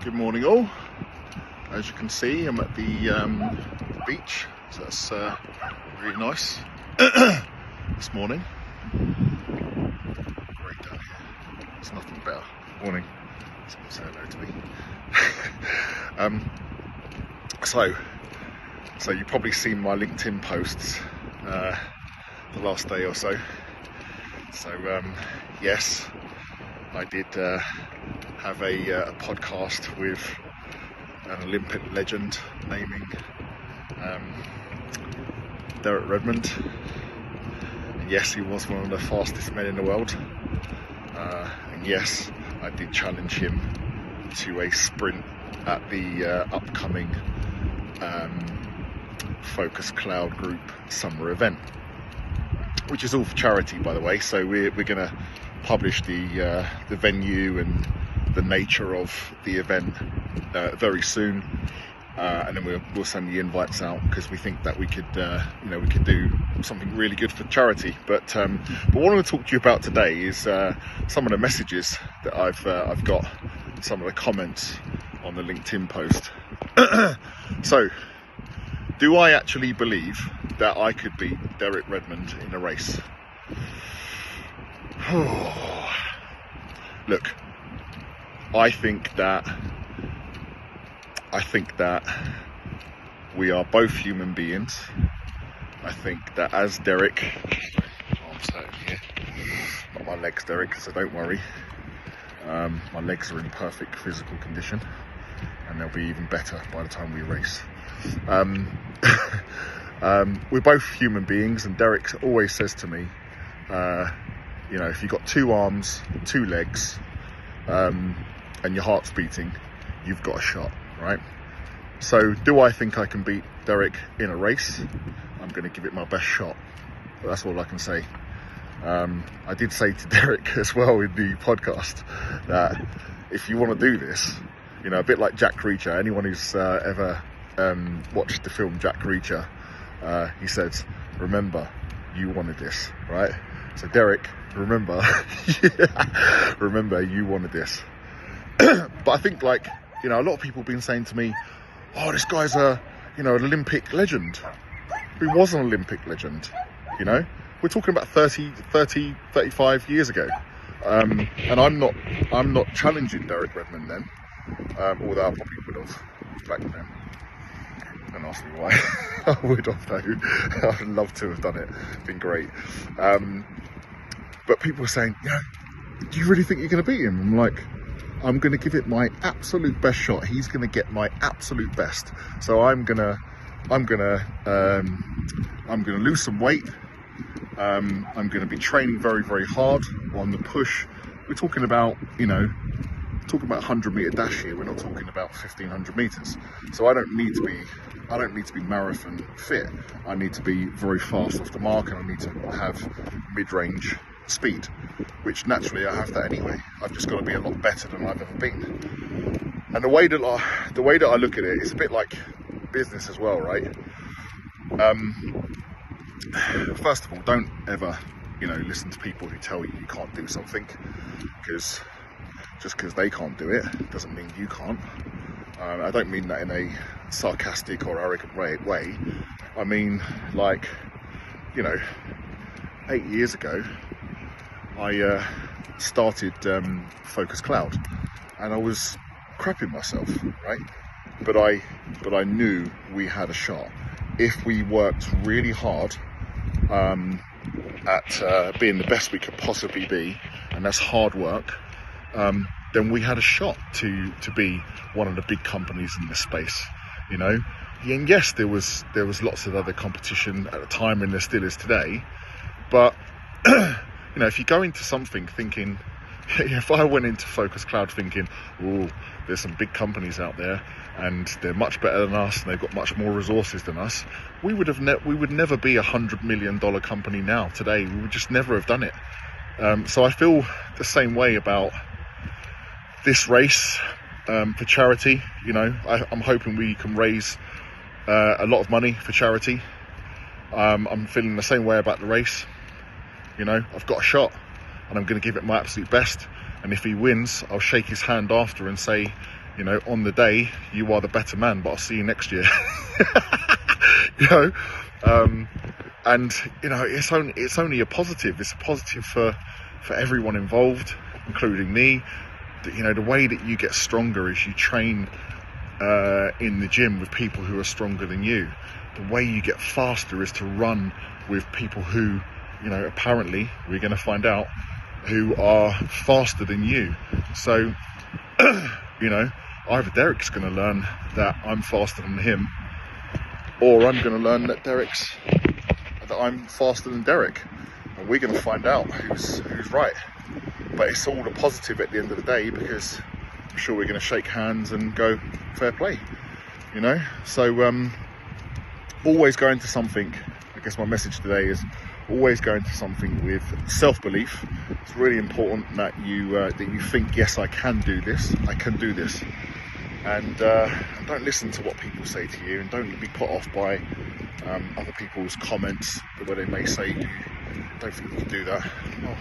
Good morning all. As you can see, I'm at the beach, so that's really nice this morning. Great down here. There's nothing better. Morning. Someone say hello to me. So you've probably seen my LinkedIn posts the last day or so. So yes, I did have a podcast with an Olympic legend naming Derek Redmond. And yes, he was one of the fastest men in the world. And yes, I did challenge him to a sprint at the upcoming Focus Cloud Group summer event, which is all for charity, by the way. So we're going to publish the venue and the nature of the event very soon, and then we'll send the invites out, because we think that we could we could do something really good for charity. But what I want to talk to you about today is some of the messages that I've got, some of the comments on the LinkedIn post. So, do I actually believe that I could beat Derek Redmond in a race? Look, I think that we are both human beings. I think that as Derek, I'm sat here, not my legs, Derek, so don't worry. My legs are in perfect physical condition, and they'll be even better by the time we race. We're both human beings, and Derek always says to me, if you've got two arms, two legs, and your heart's beating, you've got a shot, right? So do I think I can beat Derek in a race? I'm going to give it my best shot. But that's all I can say. I did say to Derek as well in the podcast that if you want to do this, a bit like Jack Reacher, anyone who's ever watched the film Jack Reacher, he says, remember, you wanted this, right? So Derek, remember, remember you wanted this. But I think, a lot of people have been saying to me, oh, this guy's an Olympic legend. He was an Olympic legend, We're talking about 35 years ago. And I'm not challenging Derek Redmond then, although I probably would have back then. Don't ask me why. I would have though. I'd love to have done it. It's been great. But people are saying, do you really think you're going to beat him? I'm like, I'm going to give it my absolute best shot. He's going to get my absolute best. So I'm gonna lose some weight. I'm going to be training very, very hard on the push. We're talking about, 100-meter dash here. We're not talking about 1,500 meters. So I don't need to be marathon fit. I need to be very fast off the mark, and I need to have mid-range speed, which naturally I have that anyway. I've just got to be a lot better than I've ever been. And the way that I look at it, it's a bit like business as well, right? First of all, don't ever listen to people who tell you you can't do something, because just because they can't do it doesn't mean you can't. I don't mean that in a sarcastic or arrogant way. I mean, 8 years ago I started Focus Cloud, and I was crapping myself, right? But I knew we had a shot if we worked really hard at being the best we could possibly be, and that's hard work. Then we had a shot to be one of the big companies in this space, And yes, there was lots of other competition at the time, and there still is today. But if you go into something thinking, if I went into Focus Cloud thinking, oh, there's some big companies out there, and they're much better than us, and they've got much more resources than us, we would never be $100 million company now today. We would just never have done it. So I feel the same way about this race for charity. I'm hoping we can raise a lot of money for charity. I'm feeling the same way about the race. I've got a shot, and I'm going to give it my absolute best. And if he wins, I'll shake his hand after and say, You know, on the day, you are the better man, but I'll see you next year. You know, and you know, it's only a positive. It's a positive for everyone involved, including me. You know, the way that you get stronger is you train in the gym with people who are stronger than you. The way you get faster is to run with people who, you know, apparently we're going to find out, who are faster than you. So, you know, either Derek's going to learn that I'm faster than him, or I'm going to learn that I'm faster than Derek, and we're going to find out who's right. But it's all a positive at the end of the day, because I'm sure we're going to shake hands and go fair play, you know. So always go into something, I guess my message today is always go into something with self-belief. It's really important that you think, yes, I can do this, and don't listen to what people say to you, and don't be put off by other people's comments where they may say, don't think you can do that. Oh,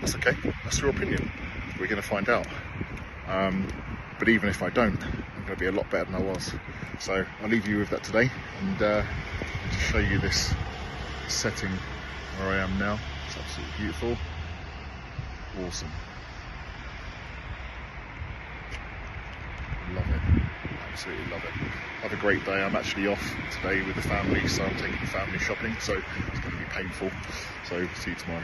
that's okay, that's your opinion. We're going to find out. But even if I don't, I'm going to be a lot better than I was. So I'll leave you with that today, and to show you this setting where I am now. It's absolutely beautiful, awesome, love it, absolutely love it. Have a great day. I'm actually off today with the family, so I'm taking the family shopping, so it's going to be painful. So see you tomorrow.